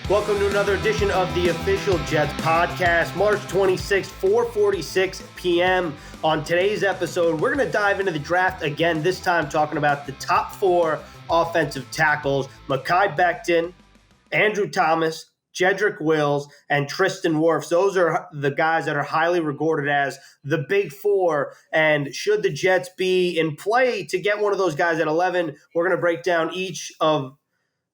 Welcome to another edition of the Official Jets podcast, March 26th, 4:46 p.m. On today's episode, we're going to dive into the draft again, this time talking about the top four offensive tackles, Mekhi Becton, Andrew Thomas, Jedrick Wills, and Tristan Wirfs. Those are the guys that are highly regarded as the big four. And should the Jets be in play to get one of those guys at 11, we're going to break down each of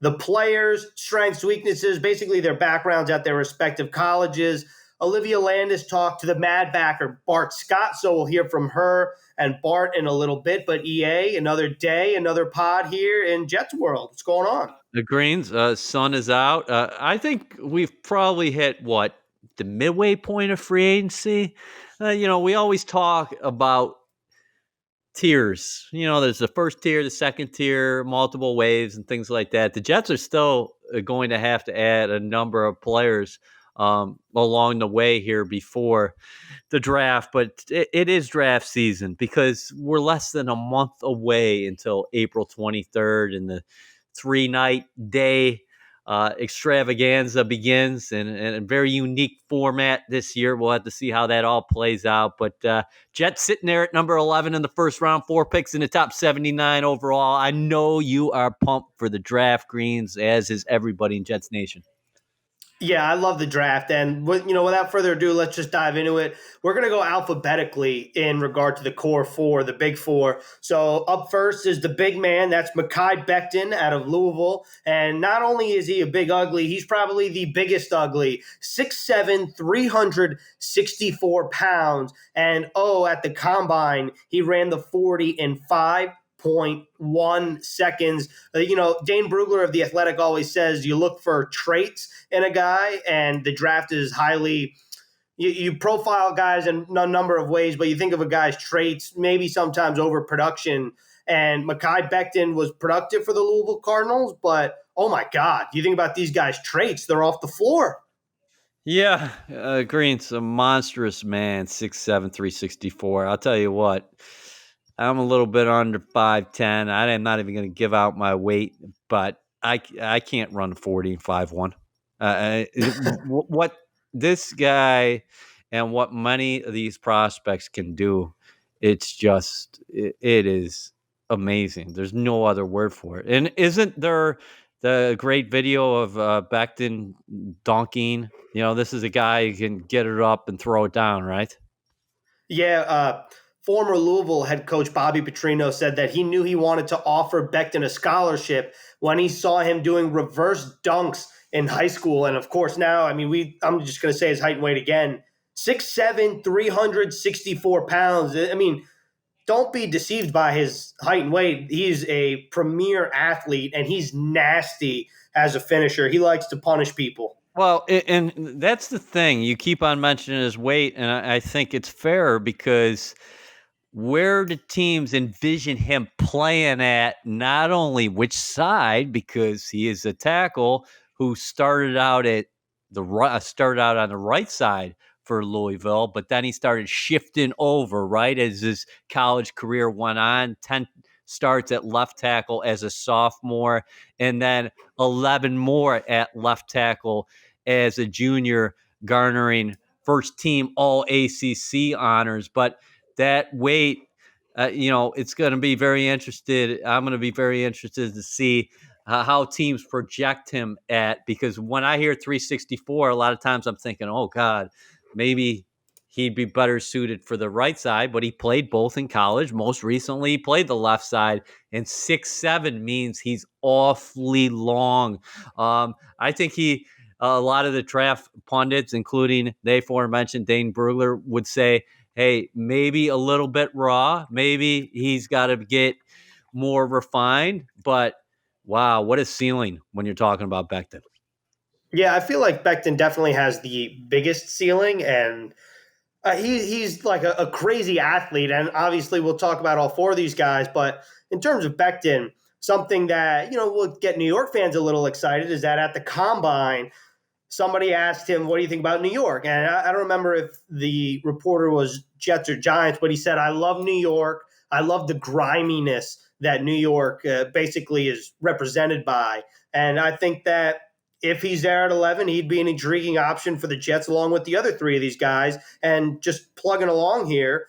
the players, strengths, weaknesses, basically their backgrounds at their respective colleges. Olivia Landis talked to the mad backer, Bart Scott, so we'll hear from her and Bart in a little bit. But EA, another day, another pod here in Jets world. What's going on? The Greens, sun is out. I think we've probably hit, the midway point of free agency? We always talk about tiers. There's the first tier, the second tier, multiple waves and things like that. The Jets are still going to have to add a number of players along the way here before the draft, but it is draft season because we're less than a month away until April 23rd and the 3-night day extravaganza begins in a very unique format this year. We'll have to see how that all plays out. But Jets sitting there at number 11 in the first round, 4 picks in the top 79 overall. I know you are pumped for the draft, Greens, as is everybody in Jets Nation. Yeah, I love the draft. And, without further ado, let's just dive into it. We're going to go alphabetically in regard to the core four, the big four. So up first is the big man. That's Mekhi Becton out of Louisville. And not only is he a big ugly, he's probably the biggest ugly. 6'7", 364 pounds. And, at the combine, he ran the 40 in 5.1 seconds. Dane Brugler of The Athletic always says you look for traits in a guy, and the draft is highly you profile guys in a number of ways, but you think of a guy's traits, maybe sometimes overproduction. And Mekhi Becton was productive for the Louisville Cardinals, but oh my God, you think about these guys' traits, they're off the floor. Yeah, Green's a monstrous man, 6'7", 364. I'll tell you what, I'm a little bit under 5'10". I'm not even going to give out my weight, but I can't run 40 and 5'1". What this guy and what many of these prospects can do, it is amazing. There's no other word for it. And isn't there the great video of Becton donking? This is a guy who can get it up and throw it down, right? Yeah, former Louisville head coach Bobby Petrino said that he knew he wanted to offer Becton a scholarship when he saw him doing reverse dunks in high school. And of course now, I'm just going to say his height and weight again, 6'7", 364 pounds. Don't be deceived by his height and weight. He's a premier athlete, and he's nasty as a finisher. He likes to punish people. Well, and that's the thing. You keep on mentioning his weight, and I think it's fair because where do teams envision him playing at, not only which side, because he is a tackle who started out on the right side for Louisville, but then he started shifting over, right, as his college career went on. 10 starts at left tackle as a sophomore, and then 11 more at left tackle as a junior, garnering first team all ACC honors. But that weight, it's going to be very interested. I'm going to be very interested to see how teams project him at, because when I hear 364, a lot of times I'm thinking, oh God, maybe he'd be better suited for the right side, but he played both in college. Most recently, he played the left side, and 6'7" means he's awfully long. I think a lot of the draft pundits, including the aforementioned Dane Brugler, would say, hey, maybe a little bit raw. Maybe he's got to get more refined. But, wow, what a ceiling when you're talking about Becton. Yeah, I feel like Becton definitely has the biggest ceiling, and he's like a crazy athlete. And obviously we'll talk about all four of these guys. But in terms of Becton, something that, will get New York fans a little excited is that at the Combine, somebody asked him, what do you think about New York? And I don't remember if the reporter was Jets or Giants, but he said, I love New York. I love the griminess that New York basically is represented by. And I think that if he's there at 11, he'd be an intriguing option for the Jets along with the other three of these guys. And just plugging along here,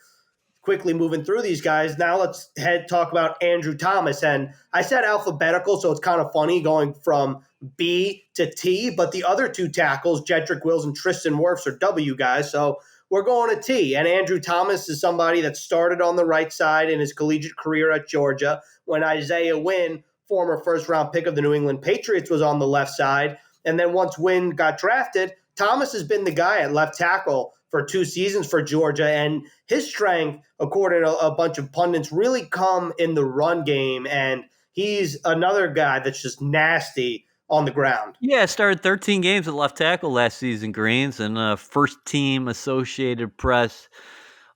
quickly moving through these guys. Now let's talk about Andrew Thomas. And I said alphabetical, so it's kind of funny going from B to T, but the other two tackles, Jedrick Wills and Tristan Wirfs, are W guys. So we're going to T. And Andrew Thomas is somebody that started on the right side in his collegiate career at Georgia when Isaiah Wynn, former first-round pick of the New England Patriots, was on the left side. And then once Wynn got drafted, Thomas has been the guy at left tackle for 2 seasons for Georgia. And his strength, according to a bunch of pundits, really come in the run game. And he's another guy that's just nasty on the ground. Yeah, started 13 games at left tackle last season, Greens, and first team Associated Press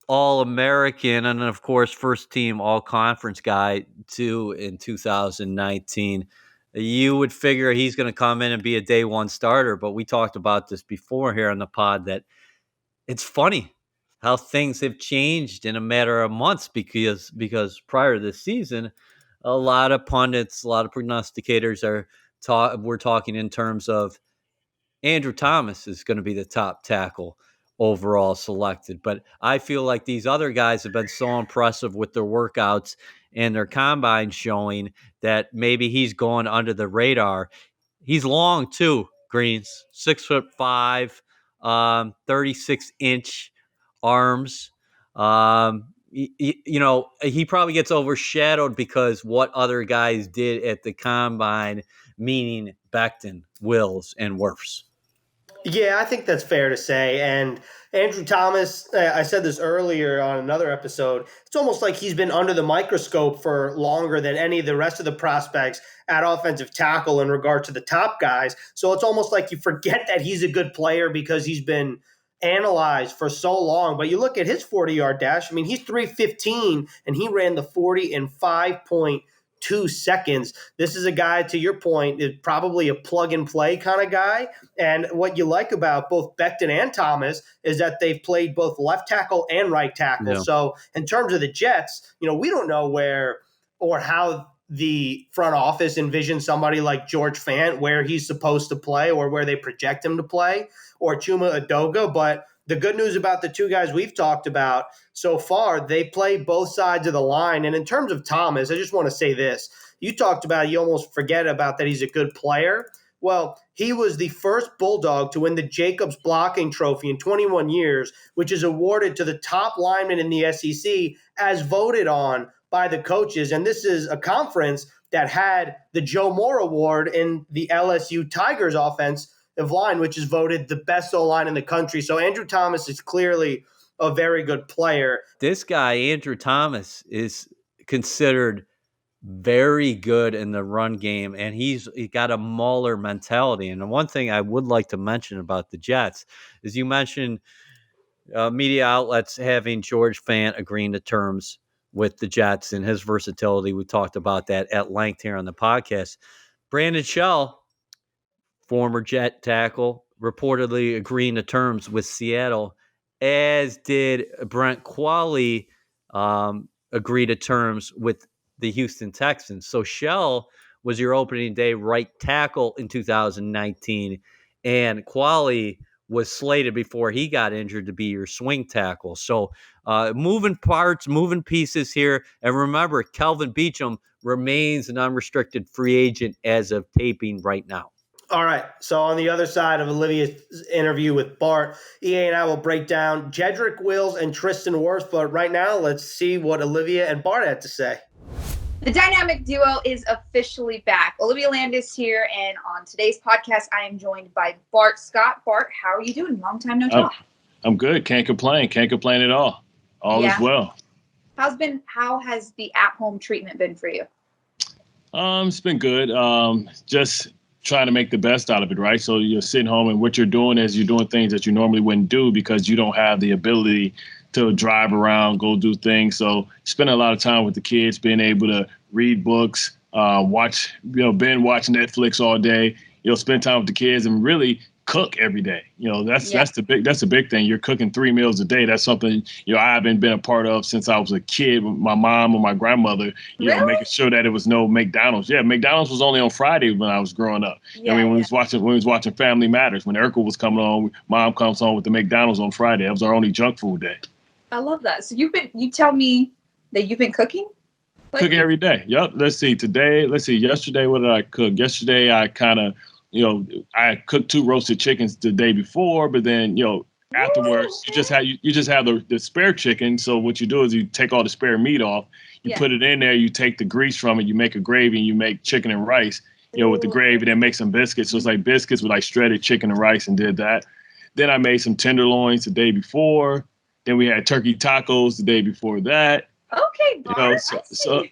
All-American, and then, of course, first team All-Conference guy, too, in 2019. You would figure he's going to come in and be a day one starter, but we talked about this before here on the pod that it's funny how things have changed in a matter of months because prior to this season, a lot of pundits, a lot of prognosticators we're talking in terms of Andrew Thomas is going to be the top tackle overall selected. But I feel like these other guys have been so impressive with their workouts and their combine showing that maybe he's going under the radar. He's long too, Greens, 6'5", 36-inch arms. He probably gets overshadowed because what other guys did at the combine, meaning Becton, Wills, and Wirfs. Yeah, I think that's fair to say. And Andrew Thomas, I said this earlier on another episode, it's almost like he's been under the microscope for longer than any of the rest of the prospects at offensive tackle in regard to the top guys. So it's almost like you forget that he's a good player because he's been analyzed for so long. But you look at his 40-yard dash, I mean, he's 3:15, and he ran the 40 in 5.2 seconds. This is a guy, to your point, is probably a plug-and-play kind of guy. And what you like about both Becton and Thomas is that they've played both left tackle and right tackle. Yeah. So in terms of the Jets, we don't know where or how the front office envisions somebody like George Fant, where he's supposed to play or where they project him to play, or Chuma Edoga. But the good news about the two guys we've talked about so far, they play both sides of the line. And in terms of Thomas, I just want to say this. You talked about, you almost forget about that he's a good player. Well, he was the first Bulldog to win the Jacobs Blocking Trophy in 21 years, which is awarded to the top lineman in the SEC as voted on by the coaches. And this is a conference that had the Joe Moore Award in the LSU Tigers offensive line, which is voted the best O-line in the country. So Andrew Thomas is clearly a very good player. This guy, Andrew Thomas, is considered very good in the run game, and he got a mauler mentality. And the one thing I would like to mention about the Jets is you mentioned media outlets having George Fant agreeing to terms with the Jets and his versatility. We talked about that at length here on the podcast. Brandon Shell, former Jet tackle, reportedly agreeing to terms with Seattle, as did Brent Qualley agree to terms with the Houston Texans. So Shell was your opening day right tackle in 2019, and Qualley was slated before he got injured to be your swing tackle. So moving parts, moving pieces here. And remember, Kelvin Beachum remains an unrestricted free agent as of taping right now. All right. So on the other side of Olivia's interview with Bart, EA and I will break down Jedrick Wills and Tristan Wirfs. But right now, let's see what Olivia and Bart had to say. The dynamic duo is officially back. Olivia Landis here, and on today's podcast, I am joined by Bart Scott. Bart, how are you doing? Long time no talk. I'm good. Can't complain. Can't complain at all. All is well. How has the at-home treatment been for you? It's been good. Just trying to make the best out of it, right? So you're sitting home, and what you're doing is you're doing things that you normally wouldn't do because you don't have the ability to drive around, go do things. So spending a lot of time with the kids, being able to read books, binge watch Netflix all day, spend time with the kids and really cook every day. That's the big thing. You're cooking 3 meals a day. That's something, I haven't been a part of since I was a kid with my mom or my grandmother, making sure that it was no McDonald's. Yeah, McDonald's was only on Friday when I was growing up. When we was watching Family Matters, when Urkel was coming on, Mom comes on with the McDonald's on Friday. That was our only junk food day. I love that. So you tell me that you've been cooking? Cooking every day. Yep. Yesterday, what did I cook? Yesterday, I kind of, I cooked 2 roasted chickens the day before, but then, afterwards, you just have the spare chicken. So what you do is you take all the spare meat off, you put it in there, you take the grease from it, you make a gravy, and you make chicken and rice, with the gravy, then make some biscuits. So it's like biscuits with like shredded chicken and rice, and did that. Then I made some tenderloins the day before. Then we had turkey tacos the day before that. Okay, Bart, so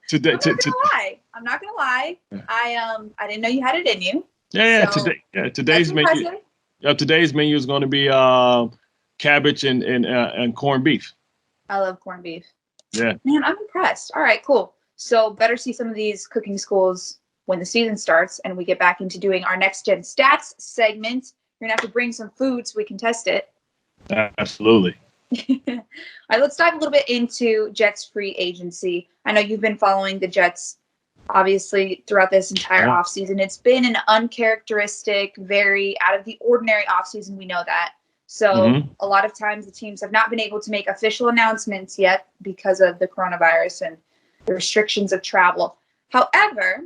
today, I'm not gonna lie. I didn't know you had it in you. Today's menu. Today's menu is going to be cabbage and corned beef. I love corned beef. Yeah, man, I'm impressed. All right, cool. So better see some of these cooking schools when the season starts and we get back into doing our next gen stats segment. You're gonna have to bring some food so we can test it. Absolutely. All right, let's dive a little bit into Jets free agency. I know you've been following the Jets, obviously, throughout this entire offseason. It's been an uncharacteristic, very out of the ordinary offseason. We know that. So a lot of times the teams have not been able to make official announcements yet because of the coronavirus and the restrictions of travel. However,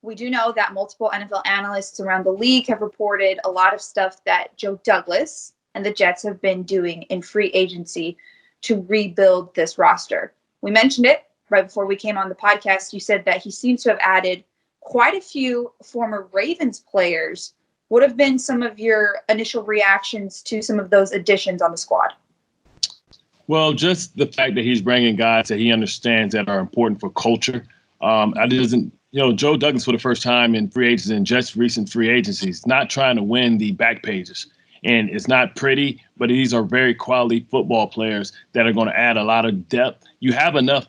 we do know that multiple NFL analysts around the league have reported a lot of stuff that Joe Douglas and the Jets have been doing in free agency to rebuild this roster. We mentioned it right before we came on the podcast. You said that he seems to have added quite a few former Ravens players. What have been some of your initial reactions to some of those additions on the squad? Well, just the fact that he's bringing guys that he understands that are important for culture. Joe Douglas, for the first time in free agency and Jets recent free agencies, not trying to win the back pages. And it's not pretty, but these are very quality football players that are going to add a lot of depth. You have enough,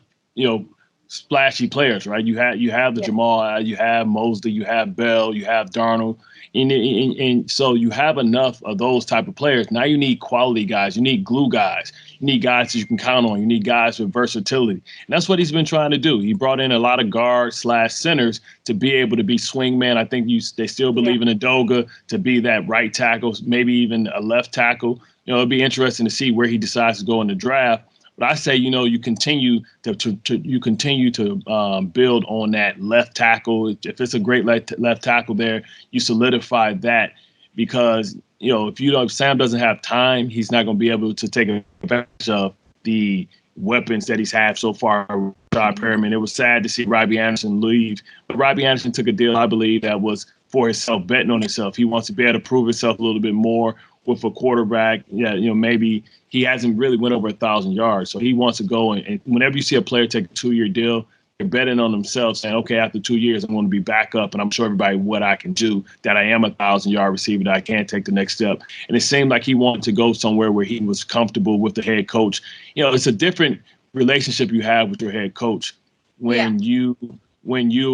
splashy players, right? You have the Jamal, you have Mosley, you have Bell, you have Darnold. And so you have enough of those type of players. Now you need quality guys. You need glue guys. You need guys that you can count on. You need guys with versatility. And that's what he's been trying to do. He brought in a lot of guards/centers to be able to be swingman. I think they still believe in Adoga to be that right tackle, maybe even a left tackle. It'll be interesting to see where he decides to go in the draft. But I say, you continue to build on that left tackle. If it's a great left tackle there, you solidify that because, if Sam doesn't have time, he's not going to be able to take advantage of the weapons that he's had so far. Rashad Perriman. It was sad to see Robbie Anderson leave, but Robbie Anderson took a deal, I believe, that was for himself, betting on himself. He wants to be able to prove himself a little bit more with a quarterback. Maybe he hasn't really went over 1,000 yards. So he wants to go. And whenever you see a player take a 2-year deal, they're betting on themselves saying, okay, after 2 years, I'm going to be back up and I'm showing everybody what I can do, that I am a 1,000-yard receiver, that I can take the next step. And it seemed like he wanted to go somewhere where he was comfortable with the head coach. It's a different relationship you have with your head coach when you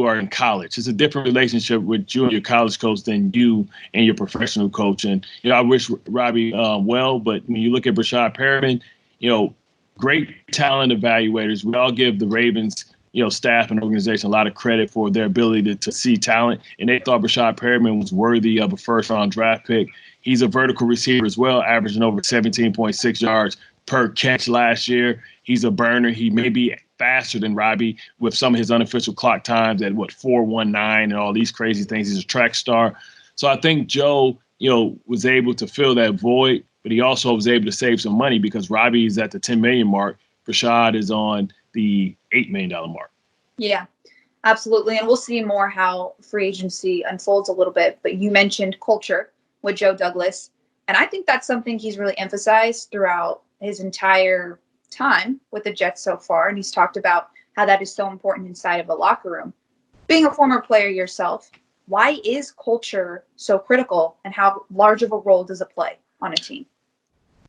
are in college. It's a different relationship with you and your college coach than you and your professional coach. And, I wish Robbie well, but when you look at Rashad Perriman, great talent evaluators. We all give the Ravens, staff and organization a lot of credit for their ability to see talent. And they thought Rashad Perriman was worthy of a first-round draft pick. He's a vertical receiver as well, averaging over 17.6 yards per catch last year. He's a burner. He may be faster than Robbie with some of his unofficial clock times at 4:19 and all these crazy things. He's a track star. So I think Joe, was able to fill that void, but he also was able to save some money because Robbie is at the $10 million mark. Rashad is on the $8 million mark. Yeah, absolutely. And we'll see more how free agency unfolds a little bit. But you mentioned culture with Joe Douglas. And I think that's something he's really emphasized throughout his entire time with the Jets so far. And he's talked about how that is so important inside of a locker room. Being a former player yourself, why is culture so critical and how large of a role does it play on a team?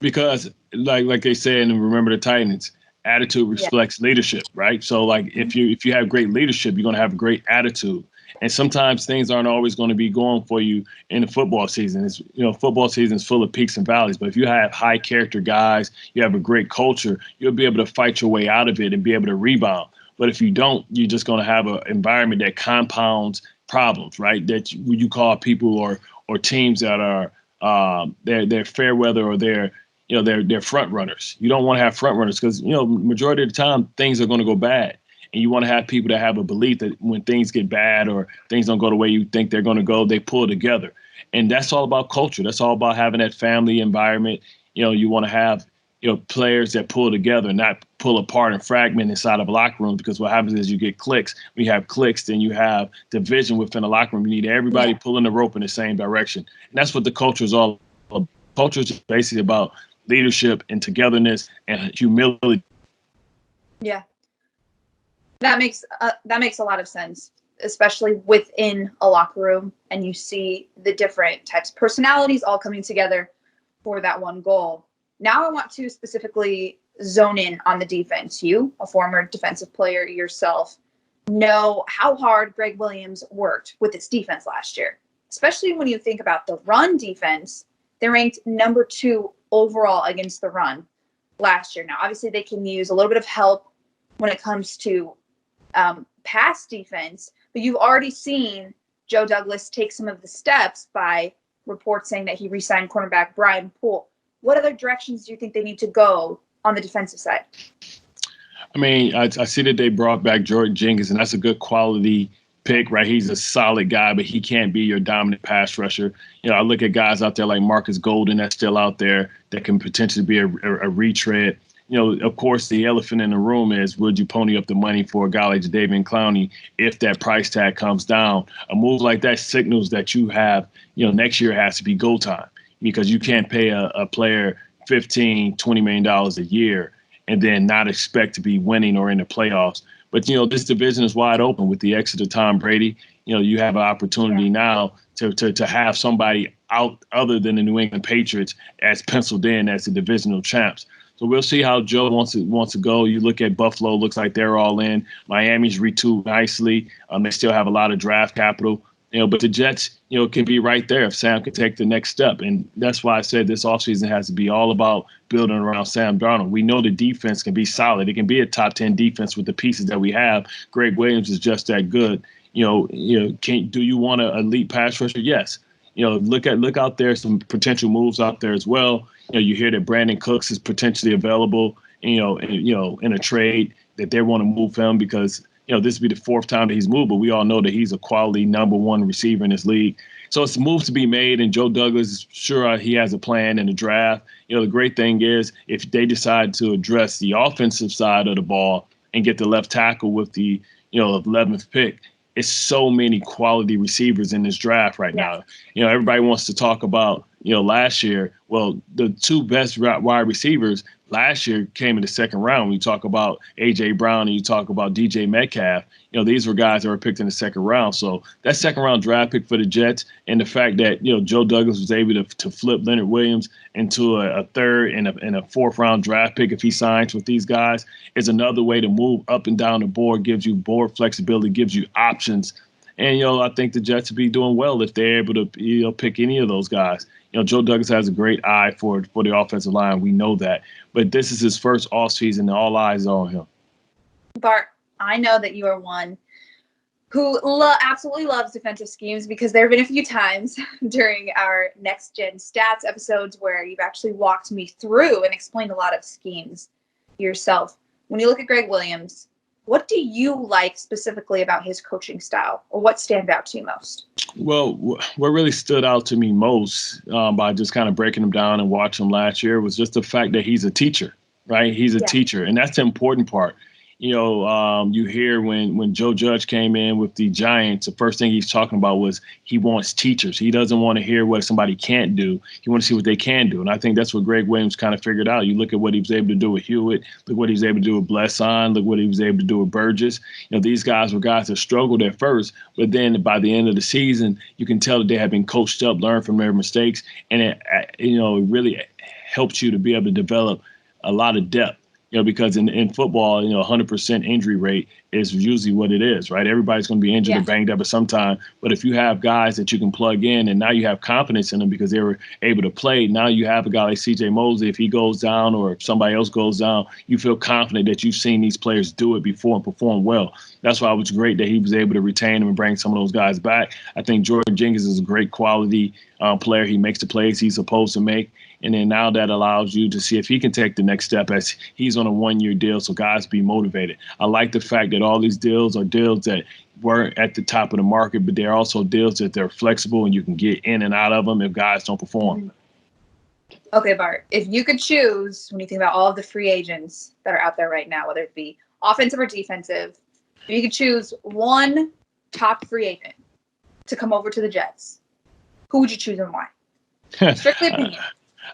Because like they said, and Remember the Titans, attitude reflects leadership, right? So if you have great leadership, you're going to have a great attitude. And sometimes things aren't always going to be going for you in the football season. It's, football season is full of peaks and valleys. But if you have high character guys, you have a great culture, you'll be able to fight your way out of it and be able to rebound. But if you don't, you're just going to have an environment that compounds problems, right? That you call people or teams that are they're fair weather or they're front runners. You don't want to have front runners because majority of the time things are going to go bad. And you want to have people that have a belief that when things get bad or things don't go the way you think they're going to go, they pull together. And that's all about culture. That's all about having that family environment. You want to have, players that pull together, not pull apart and fragment inside of a locker room, because what happens is you get cliques. When you have cliques, then you have division within a locker room. You need everybody pulling the rope in the same direction. And that's what the culture is all about. Culture is basically about leadership and togetherness and humility. Yeah. That makes a lot of sense, especially within a locker room, and you see the different types of personalities all coming together for that one goal. Now I want to specifically zone in on the defense. You, a former defensive player yourself, know how hard Greg Williams worked with its defense last year, especially when you think about the run defense. They ranked number 2 overall against the run last year. Now, obviously, they can use a little bit of help when it comes to pass defense, but you've already seen Joe Douglas take some of the steps by reports saying that he re-signed cornerback Brian Poole. What other directions do you think they need to go on the defensive side? I mean, I see that they brought back Jordan Jenkins, and that's a good quality pick, right? He's a solid guy, but he can't be your dominant pass rusher. I look at guys out there like Marcus Golden that's still out there that can potentially be a retread. Of course, the elephant in the room is, would you pony up the money for a guy like Jadeveon Clowney if that price tag comes down? A move like that signals that you have, next year has to be go time, because you can't pay a player $15, $20 million a year and then not expect to be winning or in the playoffs. But, this division is wide open with the exit of Tom Brady. You have an opportunity now to have somebody out other than the New England Patriots as penciled in as the divisional champs. So we'll see how Joe wants to go. You look at Buffalo, looks like they're all in. Miami's retooled nicely. They still have a lot of draft capital. But the Jets, can be right there if Sam can take the next step. And that's why I said this offseason has to be all about building around Sam Darnold. We know the defense can be solid. It can be a top 10 defense with the pieces that we have. Greg Williams is just that good. Do you want an elite pass rusher? Yes. Look out there, some potential moves out there as well. You hear that Brandon Cooks is potentially available, in a trade, that they want to move him because, this will be the 4th time that he's moved, but we all know that he's a quality number 1 receiver in this league. So it's moves to be made, and Joe Douglas is sure he has a plan in the draft. The great thing is if they decide to address the offensive side of the ball and get the left tackle with the, 11th pick, it's so many quality receivers in this draft right now. Everybody wants to talk about, last year. Well, the 2 best wide receivers last year came in the 2nd round. We talk about A.J. Brown and you talk about DJ Metcalf. These were guys that were picked in the 2nd round. So that 2nd round draft pick for the Jets, and the fact that, Joe Douglas was able to flip Leonard Williams into a 3rd and a 4th round draft pick if he signs with these guys is another way to move up and down the board, gives you board flexibility, gives you options. And, I think the Jets would be doing well if they're able to, pick any of those guys. Joe Douglas has a great eye for the offensive line. We know that. But this is his first offseason, and all eyes are on him. Bart, I know that you are one who absolutely loves defensive schemes, because there have been a few times during our Next Gen Stats episodes where you've actually walked me through and explained a lot of schemes yourself. When you look at Greg Williams, what do you like specifically about his coaching style, or what stands out to you most? Well, what really stood out to me most by just kind of breaking him down and watching him last year was just the fact that he's a teacher, right? He's a teacher, and that's the important part. You hear when Joe Judge came in with the Giants, the first thing he's talking about was he wants teachers. He doesn't want to hear what somebody can't do. He wants to see what they can do. And I think that's what Greg Williams kind of figured out. You look at what he was able to do with Hewitt, look what he was able to do with Blesson, look what he was able to do with Burgess. These guys were guys that struggled at first, but then by the end of the season, you can tell that they have been coached up, learned from their mistakes, and it really helps you to be able to develop a lot of depth. Because in football, 100% injury rate is usually what it is, right? Everybody's going to be injured or banged up at some time. But if you have guys that you can plug in and now you have confidence in them because they were able to play, now you have a guy like C.J. Mosley, if he goes down or if somebody else goes down, you feel confident that you've seen these players do it before and perform well. That's why it was great that he was able to retain them and bring some of those guys back. I think Jordan Jenkins is a great quality player. He makes the plays he's supposed to make. And then now that allows you to see if he can take the next step as he's on a one-year deal, so guys be motivated. I like the fact that all these deals are deals that weren't at the top of the market, but they're also deals that they're flexible and you can get in and out of them if guys don't perform. Okay, Bart, if you could choose, when you think about all of the free agents that are out there right now, whether it be offensive or defensive, if you could choose one top free agent to come over to the Jets, who would you choose and why? Strictly opinion.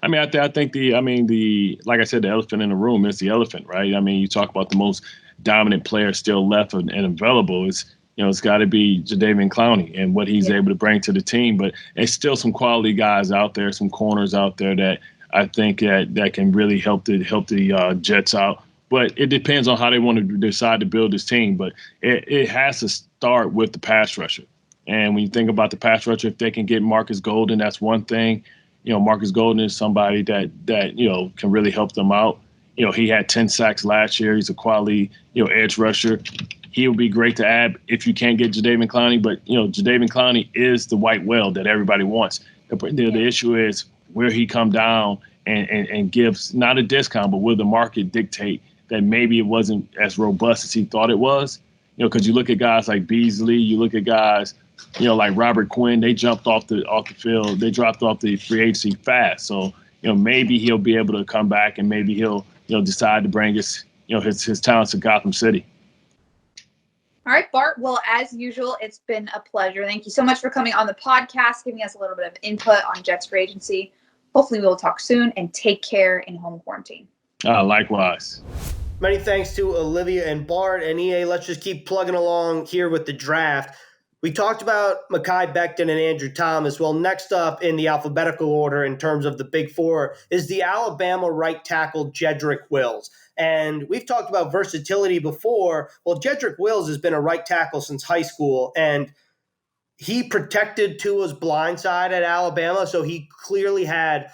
I mean, I think the like I said, the elephant in the room is the elephant, right? I mean, you talk about the most dominant player still left and available. It's got to be Jadeveon Clowney and what he's able to bring to the team. But there's still some quality guys out there, some corners out there that I think that can really help the Jets out. But it depends on how they want to decide to build this team. But it has to start with the pass rusher. And when you think about the pass rusher, if they can get Marcus Golden, that's one thing. Marcus Golden is somebody that can really help them out. He had 10 sacks last year. He's a quality, edge rusher. He would be great to add if you can't get Jadeveon Clowney. But, Jadeveon Clowney is the white whale that everybody wants. The issue is where he come down and gives not a discount, but will the market dictate that maybe it wasn't as robust as he thought it was? Because you look at guys like Beasley, you look at guys like Robert Quinn, they jumped off the field. They dropped off the free agency fast. So, maybe he'll be able to come back and maybe he'll, decide to bring his talents to Gotham City. All right, Bart. Well, as usual, it's been a pleasure. Thank you so much for coming on the podcast, giving us a little bit of input on Jets free agency. Hopefully we'll talk soon, and take care in home quarantine. Likewise. Many thanks to Olivia and Bart. And EA, let's just keep plugging along here with the draft. We talked about Mekhi Becton and Andrew Thomas. Well, next up in the alphabetical order in terms of the Big Four is the Alabama right tackle Jedrick Wills. And we've talked about versatility before. Well, Jedrick Wills has been a right tackle since high school, and he protected Tua's blind side at Alabama, so he clearly had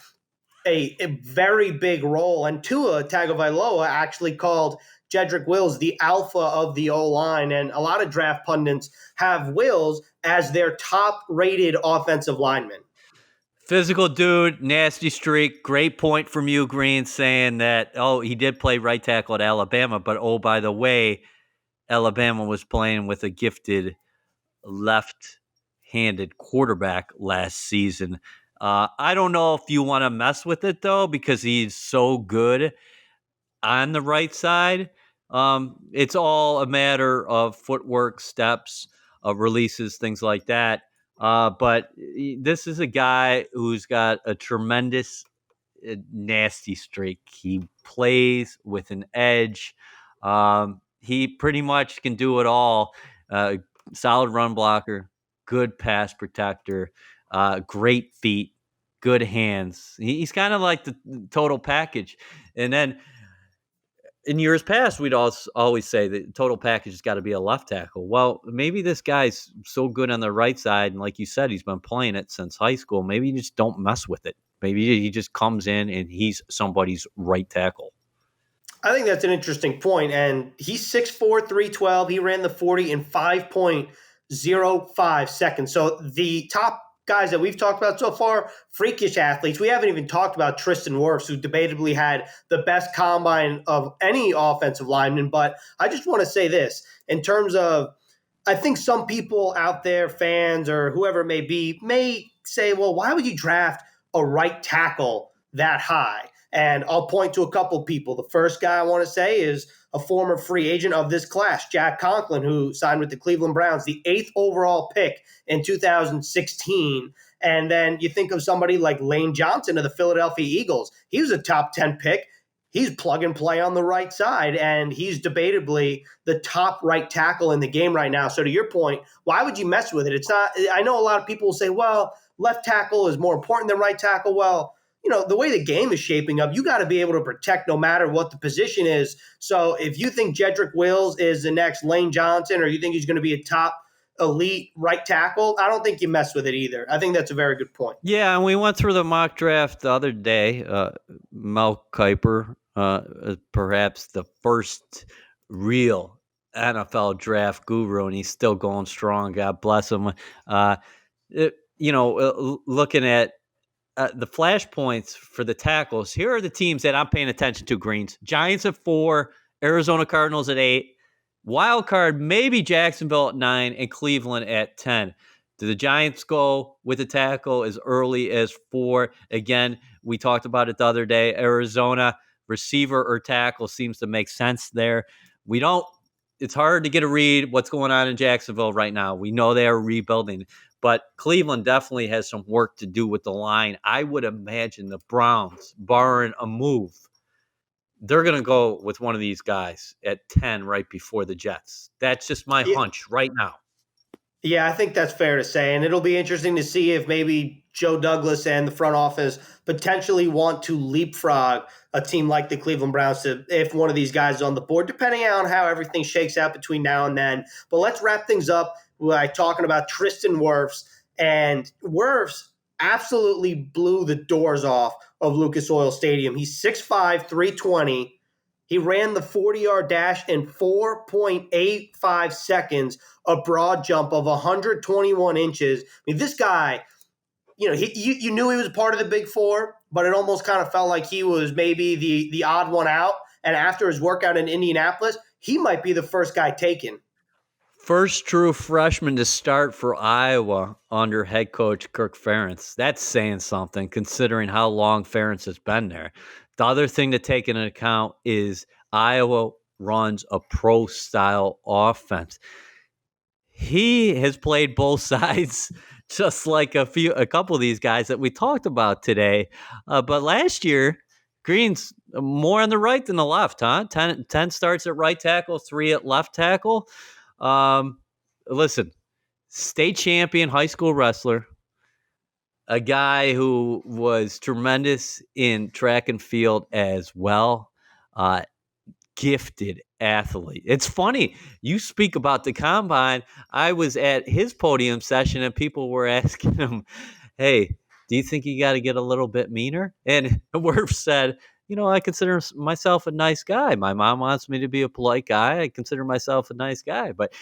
a very big role. And Tua Tagovailoa actually called Jedrick Wills the alpha of the O-line, and a lot of draft pundits have Wills as their top-rated offensive lineman. Physical dude, nasty streak. Great point from you, Green, saying that, he did play right tackle at Alabama, but by the way, Alabama was playing with a gifted left-handed quarterback last season. I don't know if you want to mess with it, though, because he's so good on the right side. It's all a matter of footwork, steps, releases, things like that. But this is a guy who's got a tremendous nasty streak. He plays with an edge. He pretty much can do it all. Solid run blocker, good pass protector, great feet, good hands. He's kind of like the total package. And then in years past, we'd always say that total package has got to be a left tackle. Well, maybe this guy's so good on the right side, and like you said, he's been playing it since high school. Maybe you just don't mess with it. Maybe he just comes in and he's somebody's right tackle. I think that's an interesting point. And he's 6'4", 312. He ran the 40 in 5.05 seconds. So the top guys that we've talked about so far, freakish athletes. We haven't even talked about Tristan Wirfs, who debatably had the best combine of any offensive lineman. But I just want to say this in terms of, I think some people out there, fans or whoever it may be, may say, well, why would you draft a right tackle that high? And I'll point to a couple people. The first guy I want to say is a former free agent of this class, Jack Conklin, who signed with the Cleveland Browns, the 8th overall pick in 2016. And then you think of somebody like Lane Johnson of the Philadelphia Eagles. He was a top 10 pick. He's plug and play on the right side, and he's debatably the top right tackle in the game right now. So to your point, why would you mess with it? It's not. I know a lot of people will say, well, left tackle is more important than right tackle. Well, the way the game is shaping up, you got to be able to protect no matter what the position is. So if you think Jedrick Wills is the next Lane Johnson, or you think he's going to be a top elite right tackle, I don't think you mess with it either. I think that's a very good point. Yeah, and we went through the mock draft the other day. Mel Kiper, perhaps the first real NFL draft guru, and he's still going strong. God bless him. Looking at the flashpoints for the tackles, here are the teams that I'm paying attention to, Greens. Giants at 4, Arizona Cardinals at 8, wild card, maybe Jacksonville at 9, and Cleveland at 10. Do the Giants go with a tackle as early as 4? Again, we talked about it the other day. Arizona, receiver or tackle seems to make sense there. It's hard to get a read what's going on in Jacksonville right now. We know they are rebuilding, but Cleveland definitely has some work to do with the line. I would imagine the Browns, barring a move, they're going to go with one of these guys at 10 right before the Jets. That's just my hunch right now. Yeah, I think that's fair to say. And it'll be interesting to see if maybe Joe Douglas and the front office potentially want to leapfrog a team like the Cleveland Browns if one of these guys is on the board, depending on how everything shakes out between now and then. But let's wrap things up by talking about Tristan Wirfs. And Wirfs absolutely blew the doors off of Lucas Oil Stadium. He's 6'5", 320. He ran the 40-yard dash in 4.85 seconds, a broad jump of 121 inches. I mean, this guy, you knew he was part of the Big Four, but it almost kind of felt like he was maybe the odd one out. And after his workout in Indianapolis, he might be the first guy taken. First true freshman to start for Iowa under head coach Kirk Ferentz. That's saying something, considering how long Ferentz has been there. The other thing to take into account is Iowa runs a pro-style offense. He has played both sides, just like a couple of these guys that we talked about today. But last year, Green's more on the right than the left, huh? 10 starts at right tackle, 3 at left tackle. Listen, state champion high school wrestler, a guy who was tremendous in track and field as well. Gifted athlete. It's funny. You speak about the combine. I was at his podium session and people were asking him, hey, do you think you got to get a little bit meaner? And Wirfs said, I consider myself a nice guy. My mom wants me to be a polite guy. I consider myself a nice guy. But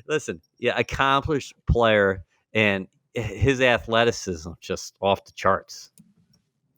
listen, accomplished player, and his athleticism just off the charts.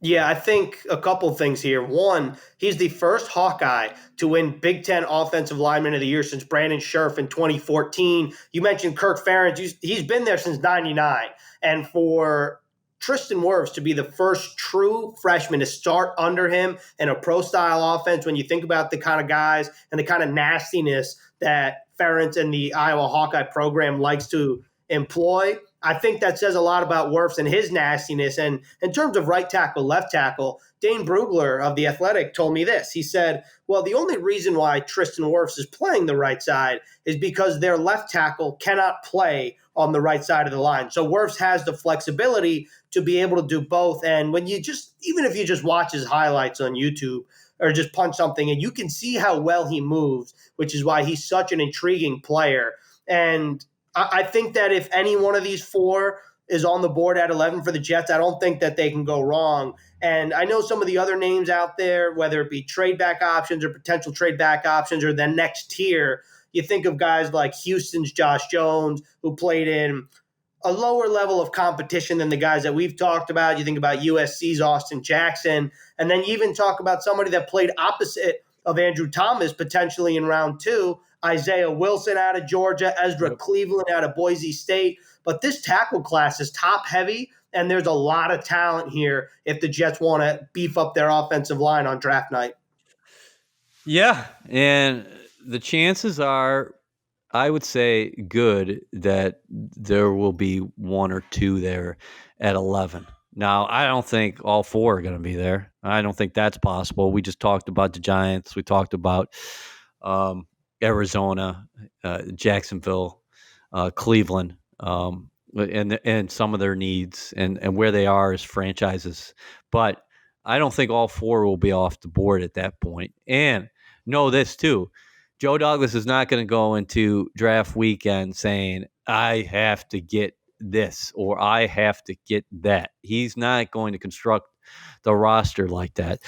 Yeah, I think a couple things here. One, he's the first Hawkeye to win Big Ten Offensive Lineman of the Year since Brandon Scherf in 2014. You mentioned Kirk Ferentz. He's been there since 99. And for Tristan Wirfs to be the first true freshman to start under him in a pro-style offense, when you think about the kind of guys and the kind of nastiness that Ferentz and the Iowa Hawkeye program likes to employ, I think that says a lot about Wirfs and his nastiness. And in terms of right tackle, left tackle, Dane Brugler of The Athletic told me this. He said, well, the only reason why Tristan Wirfs is playing the right side is because their left tackle cannot play on the right side of the line. So Wirfs has the flexibility to be able to do both. And when even if you just watch his highlights on YouTube or just punch something, and you can see how well he moves, which is why he's such an intriguing player. And I think that if any one of these 4 is on the board at 11 for the Jets, I don't think that they can go wrong. And I know some of the other names out there, whether it be trade back options or potential trade back options or then next tier, you think of guys like Houston's Josh Jones, who played in a lower level of competition than the guys that we've talked about. You think about USC's Austin Jackson, and then you even talk about somebody that played opposite of Andrew Thomas potentially in round 2, Isaiah Wilson out of Georgia, Ezra Cleveland out of Boise State. But this tackle class is top heavy, and there's a lot of talent here if the Jets want to beef up their offensive line on draft night. Yeah, and the chances are, I would say, good that there will be 1 or 2 there at 11. Now, I don't think all 4 are going to be there. I don't think that's possible. We just talked about the Giants. We talked about Arizona, Jacksonville, Cleveland, and some of their needs and where they are as franchises. But I don't think all 4 will be off the board at that point. And know this too. Joe Douglas is not going to go into draft weekend saying, I have to get this or I have to get that. He's not going to construct the roster like that.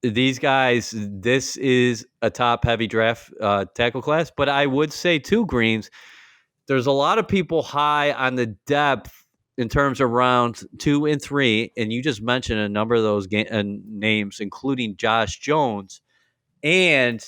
These guys, this is a top-heavy draft tackle class. But I would say, too, Greens, there's a lot of people high on the depth in terms of rounds 2 and 3, and you just mentioned a number of those names, including Josh Jones. And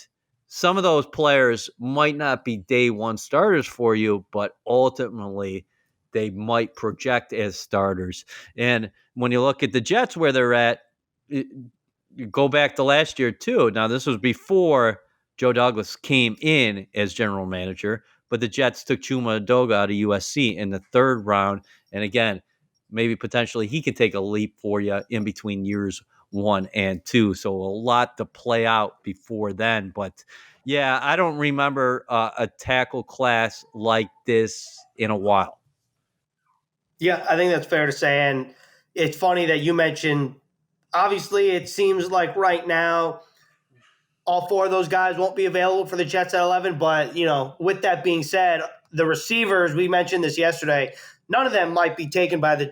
some of those players might not be day one starters for you, but ultimately they might project as starters. And when you look at the Jets where they're at, you go back to last year too. Now, this was before Joe Douglas came in as general manager, but the Jets took Chuma Edoga out of USC in the 3rd round. And again, maybe potentially he can take a leap for you in between years 1 and 2. So a lot to play out before then. But yeah, I don't remember a tackle class like this in a while. Yeah, I think that's fair to say. And it's funny that you mentioned, obviously, it seems like right now all 4 of those guys won't be available for the Jets at 11. But, with that being said, the receivers, we mentioned this yesterday, none of them might be taken by the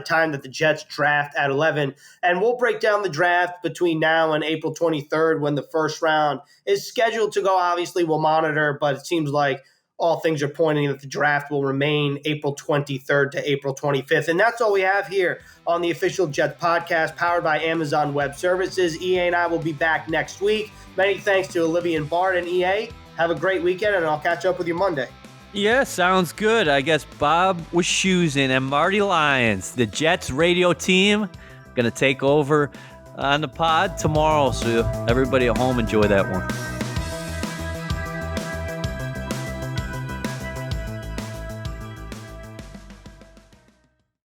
time that the Jets draft at 11. And we'll break down the draft between now and April 23rd when the first round is scheduled to go. Obviously, we'll monitor, but it seems like all things are pointing that the draft will remain April 23rd to April 25th. And that's all we have here on the official Jets podcast powered by Amazon Web Services. EA and I will be back next week. Many thanks to Olivia and Bart and EA. Have a great weekend, and I'll catch up with you Monday. Yeah, sounds good. I guess Bob Wischusen and Marty Lyons, the Jets radio team, going to take over on the pod tomorrow. So everybody at home, enjoy that one.